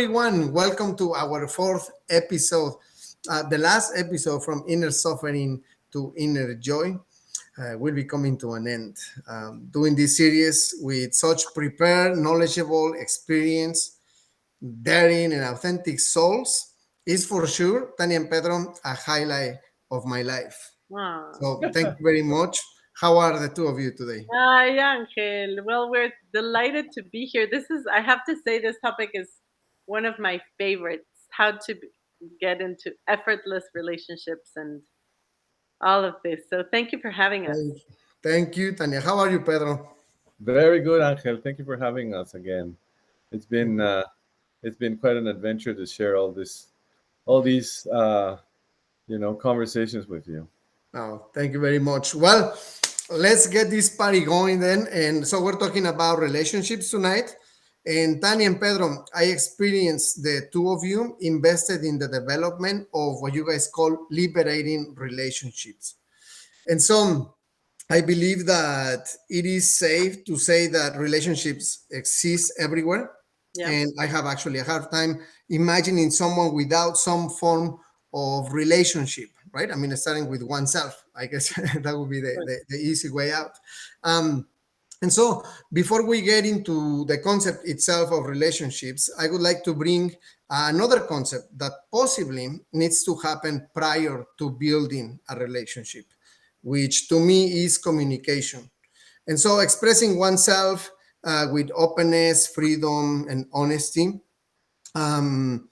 everyone. Welcome to our fourth episode, the last episode from Inner Suffering to Inner Joy. Will be coming to an end. Doing this series with such prepared, knowledgeable, experience, daring, and authentic souls is for sure, Tania and Pedro, a highlight of my life. Wow. So thank you very much. How are the two of you today? Hi, Angel. Well, we're delighted to be here. I have to say, this topic is one of my favorites. How to get into effortless relationships and all of this. So, thank you for having us. Thank you, Tania. How are you, Pedro? Very good, Angel. Thank you for having us again. It's been uh, it's been quite an adventure to share all these conversations with you. Oh, thank you very much. Well, let's get this party going then. And so we're talking about relationships tonight. And Tanya and Pedro, I experienced the two of you invested in the development of what you guys call liberating relationships. And so I believe that it is safe to say that relationships exist everywhere. Yeah. And I have actually a hard time imagining someone without some form of relationship, right? I mean, starting with oneself, I guess that would be the easy way out. Um, and so, before we get into the concept itself of relationships, I would like to bring another concept that possibly needs to happen prior to building a relationship, which to me is communication. And so, expressing oneself with openness, freedom, and honesty. Um,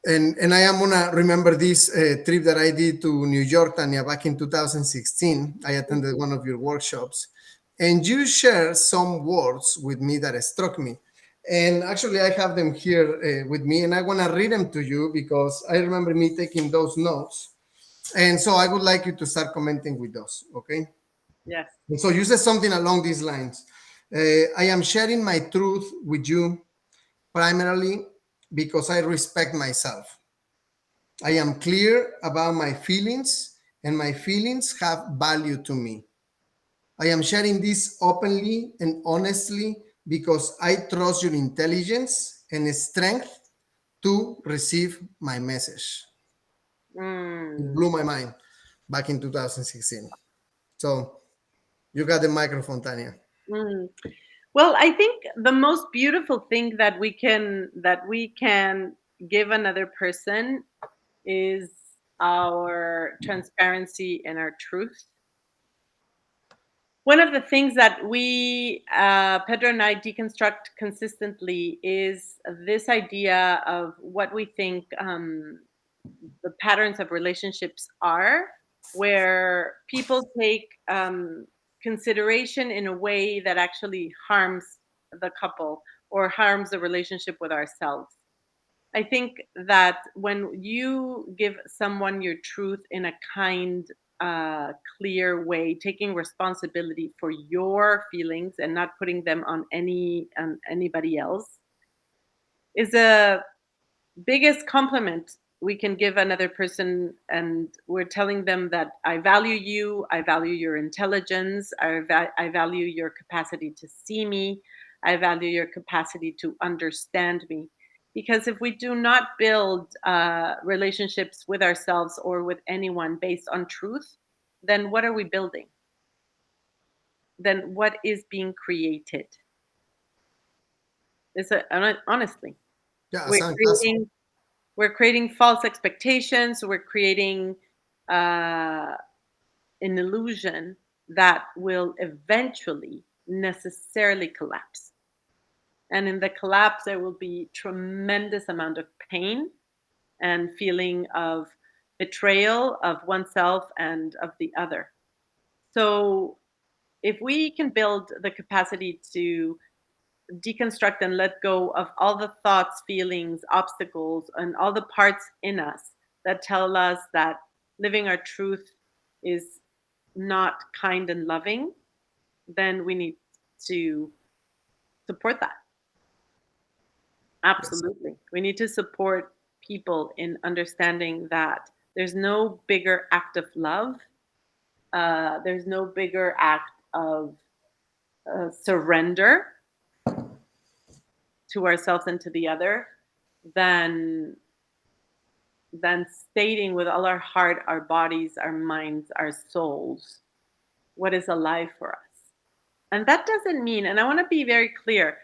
and I am gonna remember this trip that I did to New York, Tanya, back in 2016. I attended one of your workshops, and you shared some words with me that struck me. And actually, I have them here with me, and I want to read them to you because I remember me taking those notes. And so I would like you to start commenting with those, okay? Yes. And so you said something along these lines. I am sharing my truth with you primarily because I respect myself. I am clear about my feelings, and my feelings have value to me. I am sharing this openly and honestly because I trust your intelligence and strength to receive my message. It Mm. blew my mind back in 2016. So you got the microphone, Tanya. Mm. Well, I think the most beautiful thing that we can give another person is our transparency and our truth. One of the things that Pedro and I, deconstruct consistently is this idea of what we think the patterns of relationships are, where people take consideration in a way that actually harms the couple or harms the relationship with ourselves. I think that when you give someone your truth in a kind, clear way, taking responsibility for your feelings and not putting them on anybody else, is the biggest compliment we can give another person. And we're telling them that I value you, I value your intelligence, I value your capacity to see me, I value your capacity to understand me. Because if we do not build relationships with ourselves or with anyone based on truth, then what are we building? Then what is being created? Honestly, Yeah, we're creating we're creating false expectations. We're creating uh, an illusion that will eventually necessarily collapse. And in the collapse, there will be tremendous amount of pain and feeling of betrayal of oneself and of the other. So if we can build the capacity to deconstruct and let go of all the thoughts, feelings, obstacles, and all the parts in us that tell us that living our truth is not kind and loving, then we need to support that. yes. Absolutely. We need to support people in understanding that there's no bigger act of love, there's no bigger act of surrender to ourselves and to the other than stating with all our heart, our bodies, our minds, our souls, what is alive for us. And that doesn't mean, and I want to be very clear,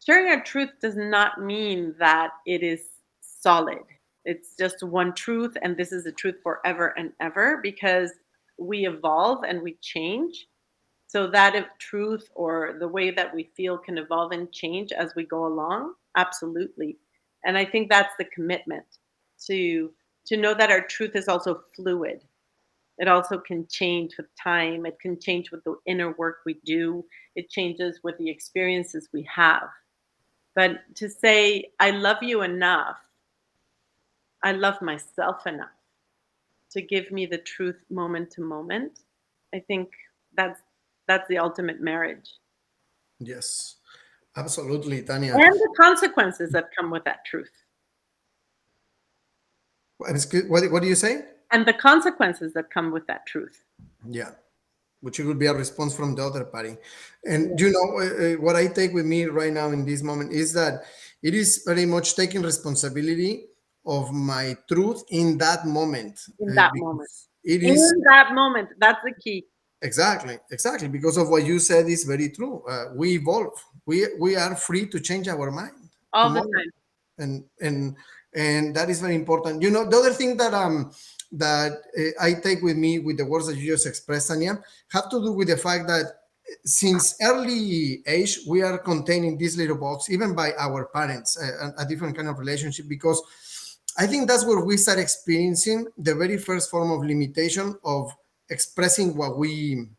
sharing our truth does not mean that it is solid. It's just one truth, and this is the truth forever and ever, because we evolve and we change. So that if truth or the way that we feel can evolve and change as we go along, absolutely. And I think that's the commitment to know that our truth is also fluid. It also can change with time. It can change with the inner work we do. It changes with the experiences we have. But to say, I love you enough, I love myself enough to give me the truth moment to moment, I think that's the ultimate marriage. Yes, absolutely, Tanya. And the consequences that come with that truth. What do you say? And the consequences that come with that truth. Yeah, which would be a response from the other party. And you know, what I take with me right now in this moment is that it is very much taking responsibility of my truth in that moment. In that Because moment. it In is that moment. That's the key. exactly because of what you said is very true. We evolve. We are free to change our mind All the tomorrow, time. and that is very important. You know, the other thing that I take with me with the words that you just expressed, Tanya, have to do with the fact that since early age we are contained in this little box, even by our parents, a different kind of relationship, because I think that's where we start experiencing the very first form of limitation of expressing what we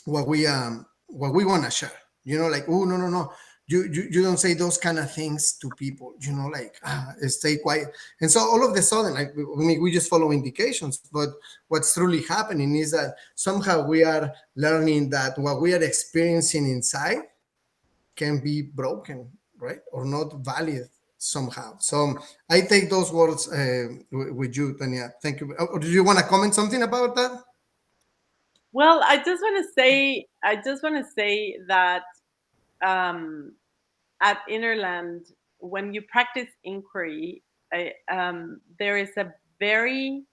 want to share. You know, like, oh, no, you don't say those kind of things to people. You know, like, stay quiet. And so all of a sudden, like, I mean, we just follow indications, but what's truly happening is that somehow we are learning that what we are experiencing inside can be broken, right, or not valid somehow. So I take those words with you, Tanya. Thank you. Or do you want to comment something about that? Well, I just want to say that at Innerland, when you practice inquiry, there is a very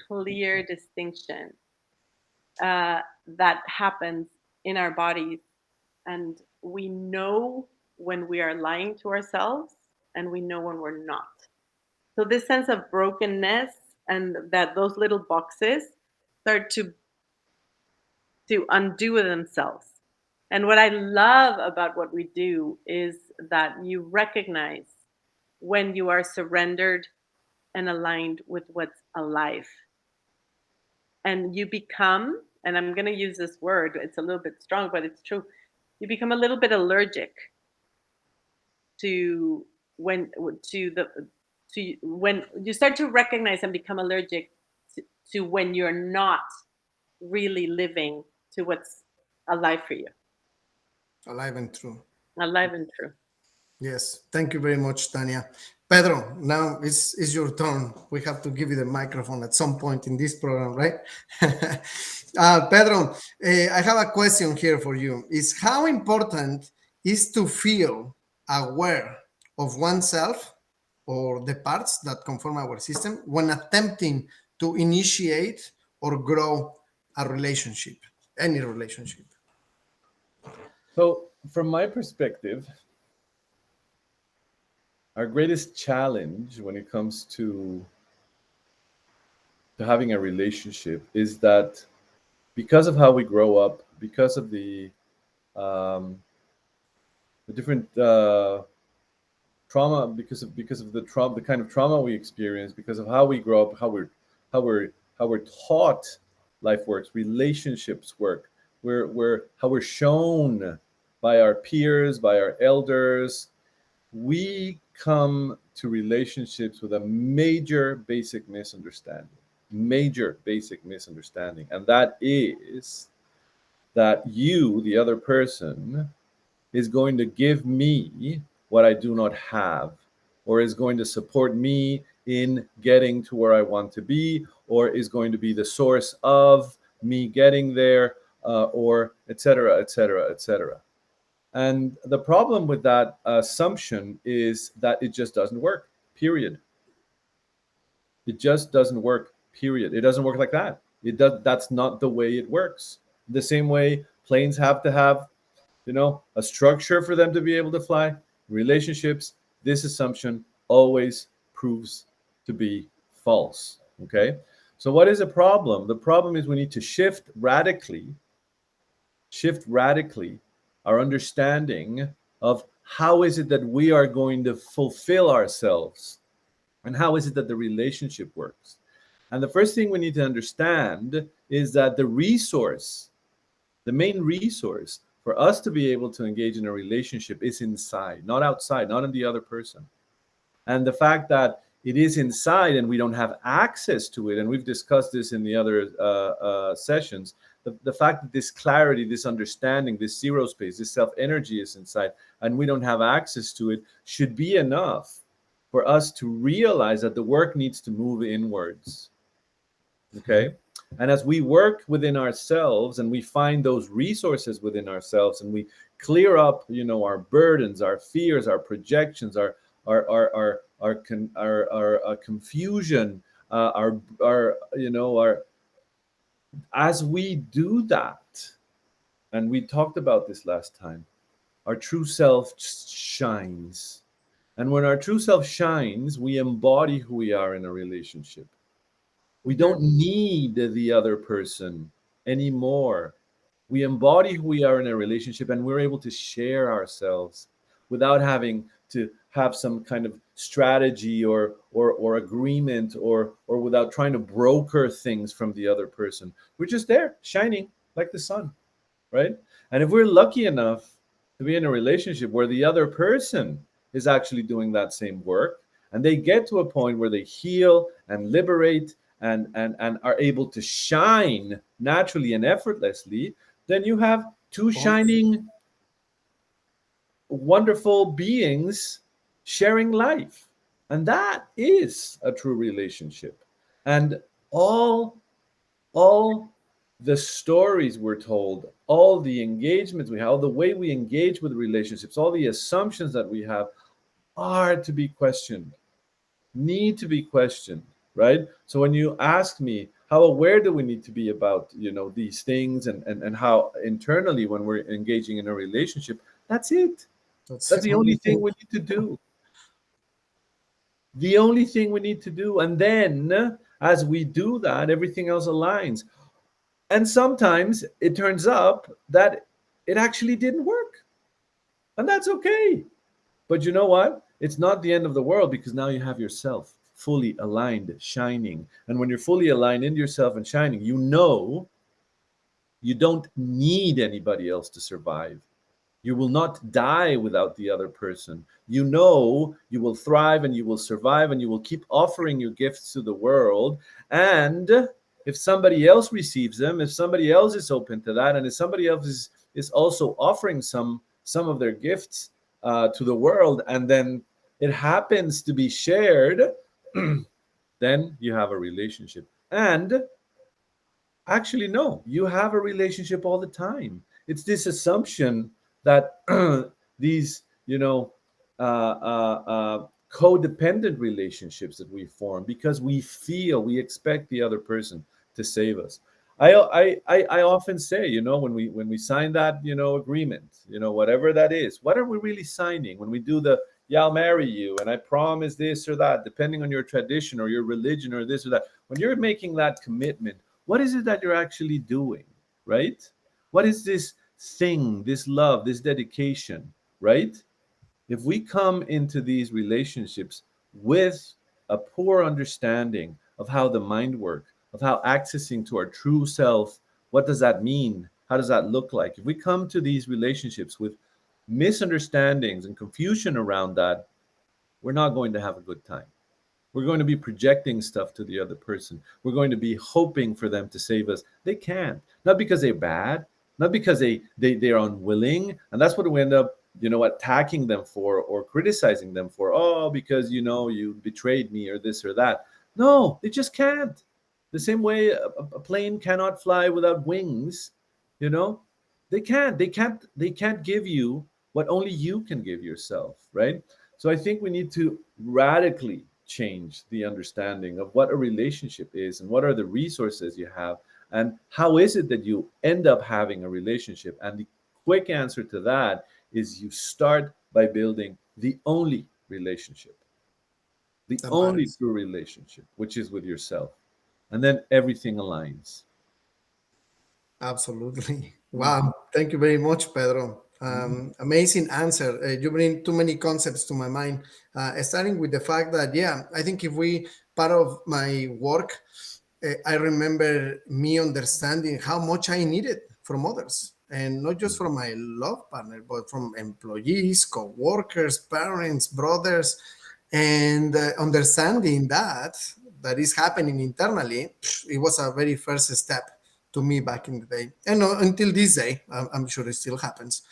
clear distinction that happens in our bodies, and we know when we are lying to ourselves, and we know when we're not. So this sense of brokenness and that those little boxes start to undo themselves. And what I love about what we do is that you recognize when you are surrendered and aligned with what's alive. And you become, and I'm going to use this word, it's a little bit strong, but it's true. You become a little bit allergic to when when you start to recognize and become allergic to when you're not really living to what's alive for you. Alive and true. Alive and true. Yes, thank you very much, Tanya. Pedro, now it's your turn. We have to give you the microphone at some point in this program, right? Pedro, I have a question here for you. Is how important is to feel aware of oneself or the parts that conform our system when attempting to initiate or grow a relationship, any relationship? So, from my perspective, our greatest challenge when it comes to having a relationship is that because of how we grow up, because of the different trauma, because of the trauma, the kind of trauma we experience, because of how we grow up, how we're taught life works, relationships work, how we're shown by our peers, by our elders, we come to relationships with a major basic misunderstanding, and that is that you, the other person, is going to give me what I do not have, or is going to support me in getting to where I want to be, or is going to be the source of me getting there, or etc., etc., etc. And the problem with that assumption is that it just doesn't work. period. It just doesn't work, period. It doesn't work like that. That's not the way it works. The same way planes have to have, a structure for them to be able to fly. Relationships, this assumption always proves to be false. Okay? So what is a problem? The problem is we need to shift radically our understanding of how is it that we are going to fulfill ourselves, and how is it that the relationship works. And the first thing we need to understand is that the main resource for us to be able to engage in a relationship is inside, not outside, not in the other person. And the fact that it is inside and we don't have access to it, and we've discussed this in the other sessions, the fact that this clarity, this understanding, this zero space, this self-energy is inside, and we don't have access to it, should be enough for us to realize that the work needs to move inwards. Okay? And as we work within ourselves and we find those resources within ourselves and we clear up, our burdens, our fears, our projections, our confusion, as we do that, and we talked about this last time, our true self shines. And when our true self shines, we embody who we are in a relationship. We don't need the other person anymore. We embody who we are in a relationship, and we're able to share ourselves without having to have some kind of strategy or agreement or without trying to broker things from the other person. We're just there, shining like the sun, right? And if we're lucky enough to be in a relationship where the other person is actually doing that same work, and they get to a point where they heal and liberate and are able to shine naturally and effortlessly, then you have two shining, wonderful beings sharing life. And that is a true relationship. And all the stories we're told, all the engagements we have, all the way we engage with relationships, all the assumptions that we have are to be questioned, need to be questioned, right? So when you ask me, how aware do we need to be about, these things and how internally when we're engaging in a relationship, that's it. That's the only thing we need to do. The only thing we need to do. And then as we do that, everything else aligns. And sometimes it turns up that it actually didn't work. And that's okay. But you know what? It's not the end of the world, because now you have yourself fully aligned, shining. And when you're fully aligned in yourself and shining, you don't need anybody else to survive. You will not die without the other person. You will thrive and you will survive and you will keep offering your gifts to the world. And if somebody else receives them, if somebody else is open to that, and if somebody else is also offering some of their gifts to the world, and then it happens to be shared, then you have a relationship. And actually, no, you have a relationship all the time. It's this assumption that these, codependent relationships that we form because we expect the other person to save us. I often say, when we sign that, agreement, whatever that is, what are we really signing when we do the, yeah, I'll marry you and I promise this or that, depending on your tradition or your religion or this or that. When you're making that commitment, what is it that you're actually doing, right? What is this thing, this love, this dedication, right? If we come into these relationships with a poor understanding of how the mind works, of how accessing to our true self, what does that mean? How does that look like? If we come to these relationships with misunderstandings and confusion around that, we're not going to have a good time. We're going to be projecting stuff to the other person. We're going to be hoping for them to save us. They can't. Not because they're bad, not because they're unwilling. And that's what we end up, attacking them for or criticizing them for. Oh, because, you betrayed me or this or that. No, they just can't. The same way a plane cannot fly without wings, they can't give you what only you can give yourself, right? So I think we need to radically change the understanding of what a relationship is and what are the resources you have and how is it that you end up having a relationship. And the quick answer to that is you start by building the only relationship, the That only matters. true relationship, which is with yourself. And then everything aligns. Absolutely. Mhm. Wow. Thank you very much, Pedro. Mhm. Amazing answer. You bring too many concepts to my mind. Starting with the fact that, yeah, I think if we, part of my work, I remember me understanding how much I needed from others. And not just from my love partner, but from employees, co-workers, parents, brothers, and understanding that is happening internally. It was a very first step to me back in the day, and until this day, I'm sure it still happens.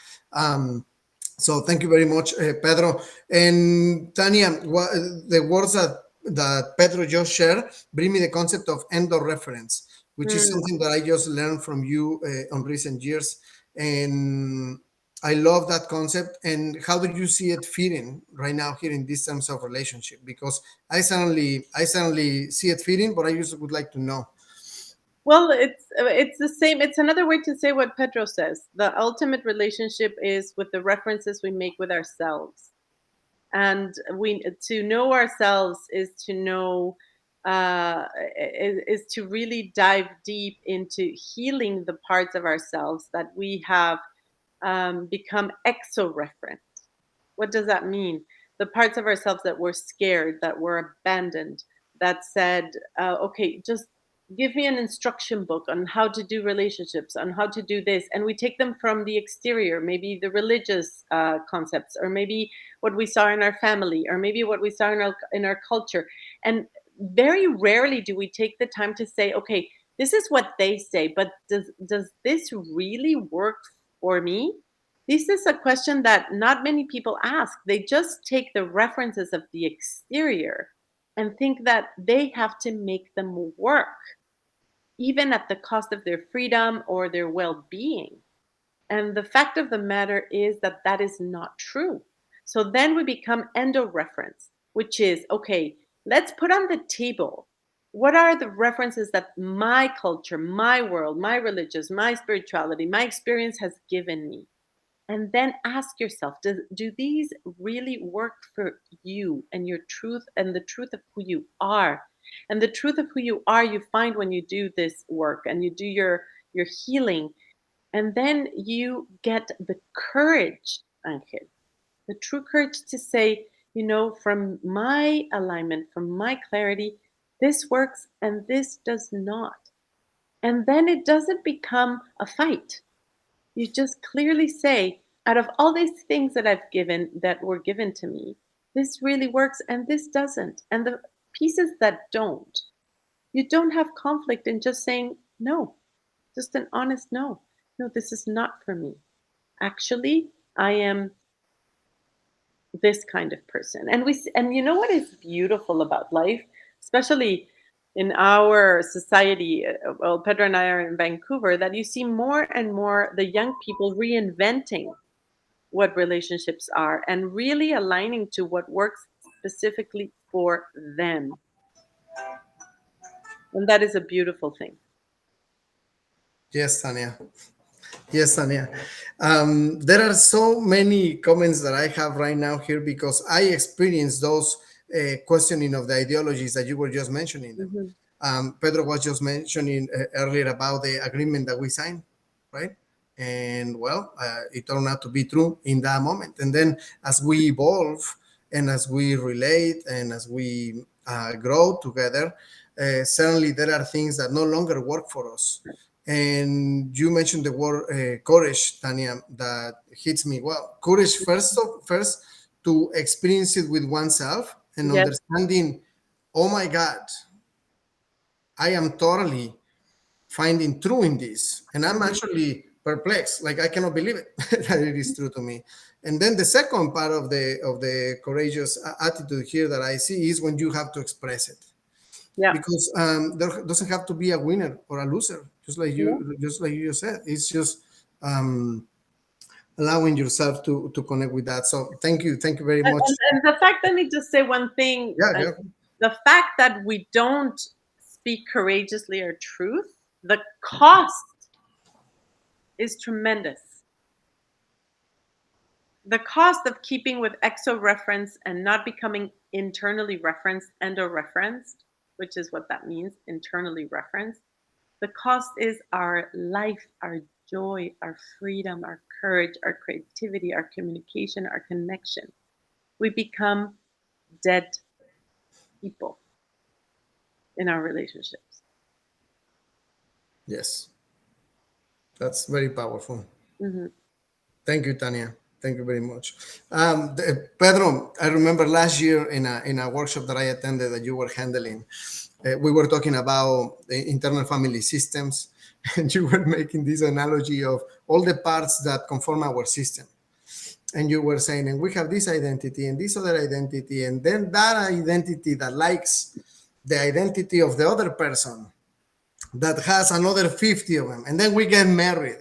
So thank you very much, Pedro and Tania. The words that Pedro just shared bring me the concept of Endo reference, which is Mm. something that I just learned from you on recent years, and I love that concept. And how do you see it fitting right now here in these terms of relationship? Because I certainly see it fitting, but I just would like to know. Well, it's the same. It's another way to say what Pedro says. The ultimate relationship is with the references we make with ourselves, and we to know ourselves is to know is to really dive deep into healing the parts of ourselves that we have become exo-referent. What does that mean? The parts of ourselves that were scared, that were abandoned, that said, okay, just give me an instruction book on how to do relationships, on how to do this. And we take them from the exterior, maybe the religious concepts, or maybe what we saw in our family, or maybe what we saw in our culture. And very rarely do we take the time to say, okay, this is what they say, but does this really work for me? This is a question that not many people ask. They just take the references of the exterior and think that they have to make them work, even at the cost of their freedom or their well being. And the fact of the matter is that that is not true. So then we become endo reference, which is okay, let's put on the table what are the references that my culture, my world, my religious, my spirituality, my experience has given me, and then ask yourself, do these really work for you and your truth and the truth of who you are? And the truth of who you are, you find when you do this work and you do your healing. And then you get the courage, Angel, the true courage to say, from my alignment, from my clarity, this works and this does not. And then it doesn't become a fight. You just clearly say, out of all these things that I've given, that were given to me, this really works and this doesn't. And the pieces that don't, you don't have conflict in just saying no, just an honest no. No, this is not for me. Actually, I am this kind of person. And you know what is beautiful about life, especially in our society, well, Pedro and I are in Vancouver, that you see more and more the young people reinventing what relationships are and really aligning to what works specifically for them. And that is a beautiful thing. Yes, Tania. Yes, Tania. There are so many comments that I have right now here because I experienced those questioning of the ideologies that you were just mentioning them. Mhm. Pedro was just mentioning earlier about the agreement that we signed, right? And well, it turned out to be true in that moment. And then as we evolve and as we relate and as we grow together, certainly there are things that no longer work for us. And you mentioned the word courage, Tania, that hits me well. Courage first to experience it with oneself and Yes. understanding, oh my God, I am totally finding true in this. And I'm Mhm. actually perplexed. Like I cannot believe it that it is true to me. And then the second part of the courageous attitude here that I see is when you have to express it. Yeah. Because there doesn't have to be a winner or a loser, just like Yeah. you said. It's just um, allowing yourself to connect with that. So thank you very much. And the fact, let me just say one thing. Yeah. The fact that we don't speak courageously our truth, the cost is tremendous. The cost of keeping with exo-reference and not becoming internally referenced, endo-referenced, which is what that means, internally referenced. The cost is our life, our joy, our freedom, our courage, our creativity, our communication, our connection. We become dead people in our relationships. Yes, that's very powerful. Mm-hmm. Thank you, Tanya. Thank you very much. Pedro, I remember last year in a workshop that I attended that you were handling, we were talking about the internal family systems, and you were making this analogy of all the parts that conform our system. And you were saying, and we have this identity and this other identity, and then that identity that likes the identity of the other person that has another 50 of them, and then we get married.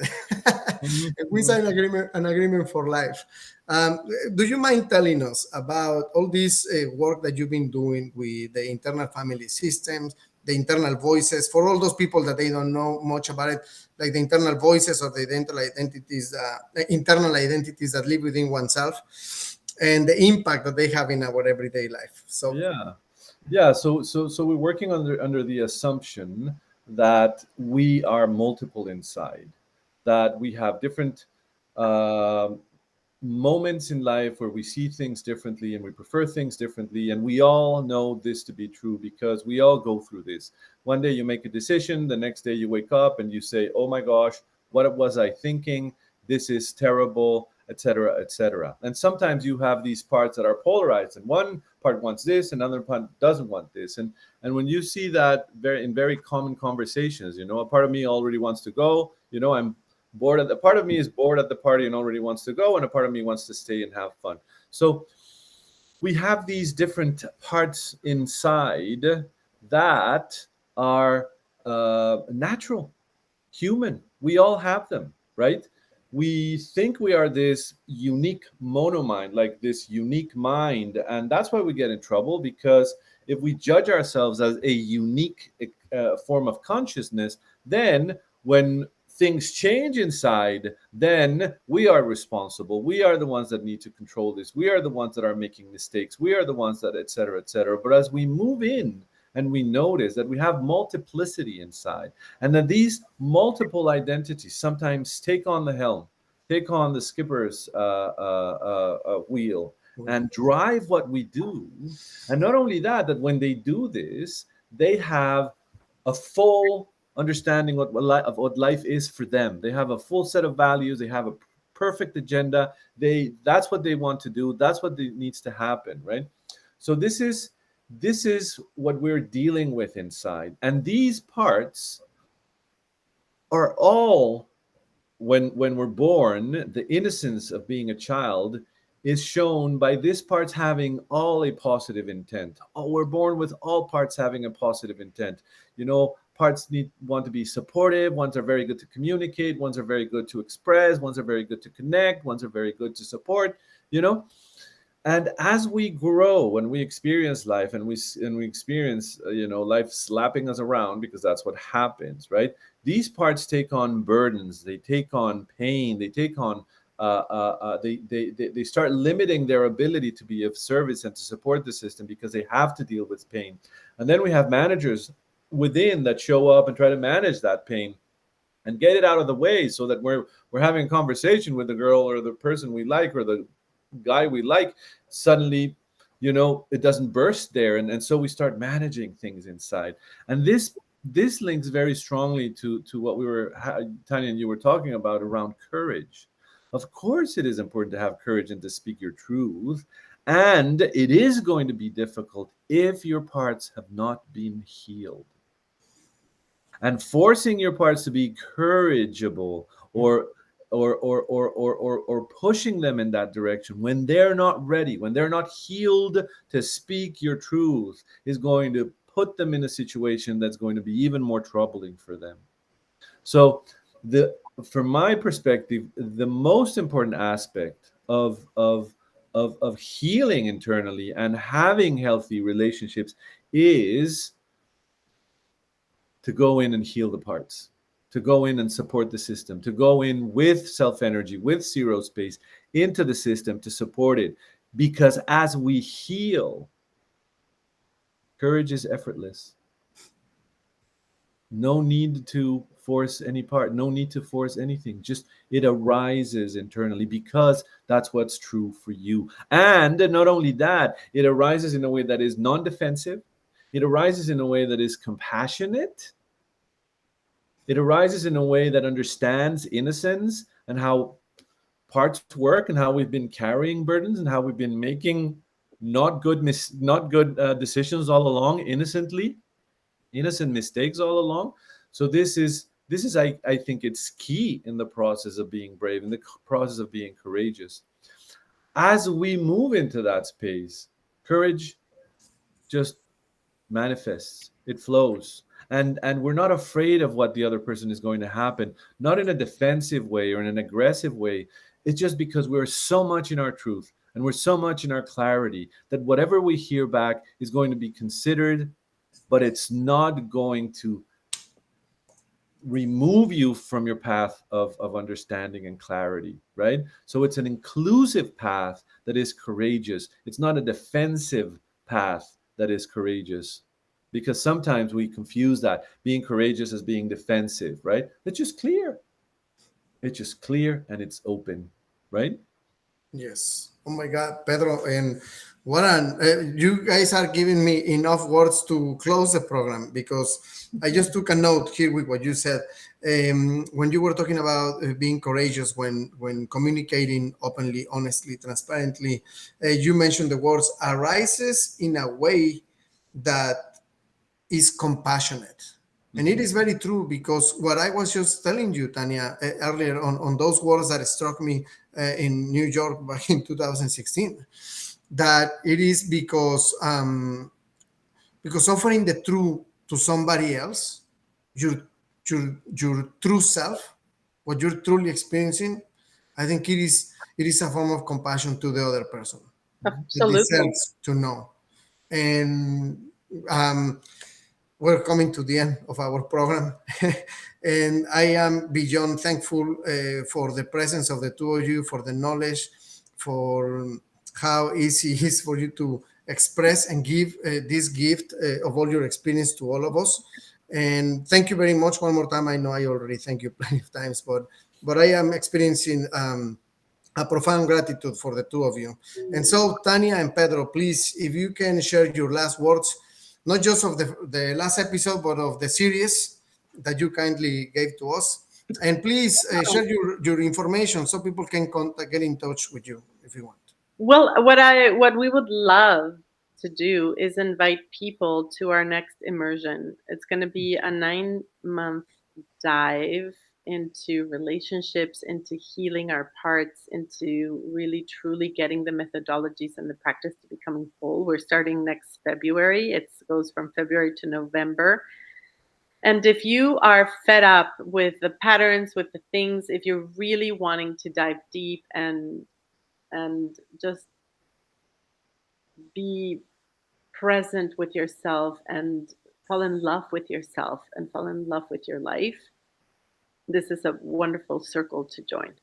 And we sign an agreement for life. Do you mind telling us about all this work that you've been doing with the internal family systems, the internal voices, for all those people that they don't know much about it, like the internal voices or the internal identities that live within oneself, and the impact that they have in our everyday life? So yeah. So we're working under the assumption that we are multiple inside, that we have different moments in life where we see things differently and we prefer things differently, and we all know this to be true because we all go through this. One day you make a decision, the next day you wake up and you say, oh my gosh, what was I thinking? This is terrible, etc., etc. And sometimes you have these parts that are polarized, and one part wants this, another part doesn't want this. And when you see that in very common conversations, a part of me already wants to go, I'm bored at the part of me is bored at the party and already wants to go, and a part of me wants to stay and have fun. So we have these different parts inside that are natural, human. We all have them, right? We think we are this unique monomind, like this unique mind, and that's why we get in trouble, because if we judge ourselves as a unique form of consciousness, then when things change inside, then we are responsible. We are the ones that need to control this. We are the ones that are making mistakes. We are the ones that, etc., etc. But as we move in and we notice that we have multiplicity inside, and that these multiple identities sometimes take on the helm, take on the skipper's wheel, and drive what we do. And not only that, that when they do this, they have a full understanding of what life is for them. They have a full set of values. They have a perfect agenda. That's what they want to do. That's what needs to happen, right? So this is what we're dealing with inside. And these parts are all, when we're born, the innocence of being a child is shown by these parts having all a positive intent. Oh, we're born with all parts having a positive intent. Parts want to be supportive. Ones are very good to communicate. Ones are very good to express. Ones are very good to connect. Ones are very good to support. And as we grow, when we experience life and we experience, life slapping us around, because that's what happens, right? These parts take on burdens. They take on pain. They take on, they start limiting their ability to be of service and to support the system, because they have to deal with pain. And then we have managers within that show up and try to manage that pain and get it out of the way, so that we're having a conversation with the girl or the person we like or the guy we like, suddenly it doesn't burst there, and so we start managing things inside. And this links very strongly to what we were, Tanya and you were talking about around courage. Of course it is important to have courage and to speak your truth, and it is going to be difficult if your parts have not been healed. And forcing your parts to be courageable or pushing them in that direction when they're not ready, when they're not healed to speak your truth, is going to put them in a situation that's going to be even more troubling for them. So the from my perspective, the most important aspect of healing internally and having healthy relationships is to go in and heal the parts, to go in and support the system, to go in with self energy, with zero space into the system to support it. Because as we heal, courage is effortless. No need to force any part, no need to force anything. Just it arises internally because that's what's true for you. And not only that, it arises in a way that is non defensive, it arises in a way that is compassionate, it arises in a way that understands innocence and how parts work and how we've been carrying burdens and how we've been making not good decisions all along, innocent mistakes all along. So this is I think it's key in the process of being brave, in the process of being courageous. As we move into that space, courage just manifests, it flows. And we're not afraid of what the other person is going to happen, not in a defensive way or in an aggressive way. It's just because we're so much in our truth and we're so much in our clarity that whatever we hear back is going to be considered, but it's not going to remove you from your path of understanding and clarity, right? So it's an inclusive path that is courageous. It's not a defensive path that is courageous, because sometimes we confuse that being courageous as being defensive, right? It's just clear. It's just clear and it's open, right? Yes. Oh my God, Pedro, and what an you guys are giving me enough words to close the program, because I just took a note here with what you said. When you were talking about being courageous when communicating openly, honestly, transparently, you mentioned the words arises in a way that is compassionate. And it is very true, because what I was just telling you, Tanya, earlier on those words that struck me in New York back in 2016, that it is because offering the truth to somebody else, your your true self, what you're truly experiencing, I think it is a form of compassion to the other person. It Absolutely. deserves to know. And we're coming to the end of our program. And I am beyond thankful for the presence of the two of you, for the knowledge, for how easy it is for you to express and give this gift of all your experience to all of us. And thank you very much one more time. I know I already thank you plenty of times, but I am experiencing a profound gratitude for the two of you. And so, Tania and Pedro, please, if you can share your last words, not just of the last episode, but of the series that you kindly gave to us. And please share your information so people can get in touch with you if you want. Well, what we would love to do is invite people to our next immersion. It's going to be a 9-month dive into relationships, into healing our parts, into really truly getting the methodologies and the practice to becoming whole. We're starting next February. It goes from February to November. And if you are fed up with the patterns, with the things, if you're really wanting to dive deep and just be present with yourself and fall in love with yourself and fall in love with your life, this is a wonderful circle to join.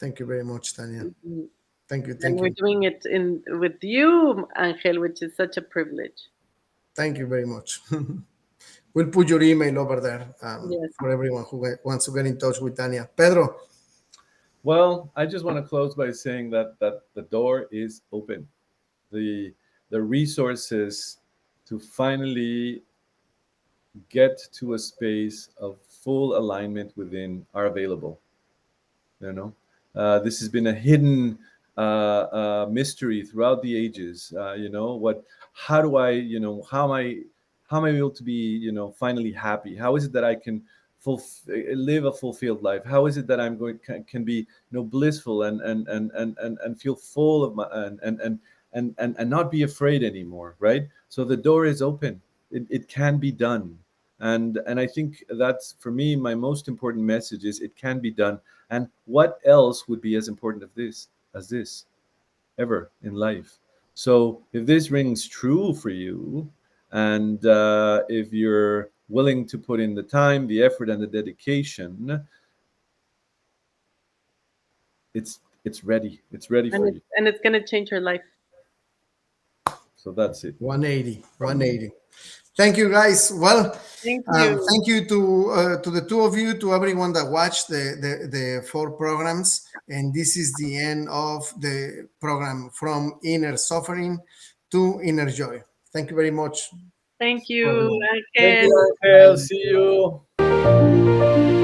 Thank you very much, Tania. Mhm. Thank you. And Thank we're you. doing it in with you, Angel, which is such a privilege. Thank you very much. We'll put your email over there Yes. for everyone who wants to get in touch with Tania. Pedro, Well, I just want to close by saying that the door is open. The the resources to finally get to a space of full alignment within are available. You know, this has been a hidden mystery throughout the ages. How do I, how am I able to be, finally happy? How is it that I can live a fulfilled life? How is it that I'm going can be, blissful and feel full of my and not be afraid anymore, right? So the door is open. It can be done. And I think that's, for me, my most important message is it can be done. And what else would be as important as this ever in life? So if this rings true for you, and if you're willing to put in the time, the effort, and the dedication, it's ready. It's ready for you. And it's going to change your life. So that's it. 180. Thank you, guys. Well, Thank you. thank you to the two of you, to everyone that watched the 4 programs. And this is the end of the program, From Inner Suffering to Inner Joy. Thank you very much. Thank you. Everyone. Thank Again. you, Angel. See you.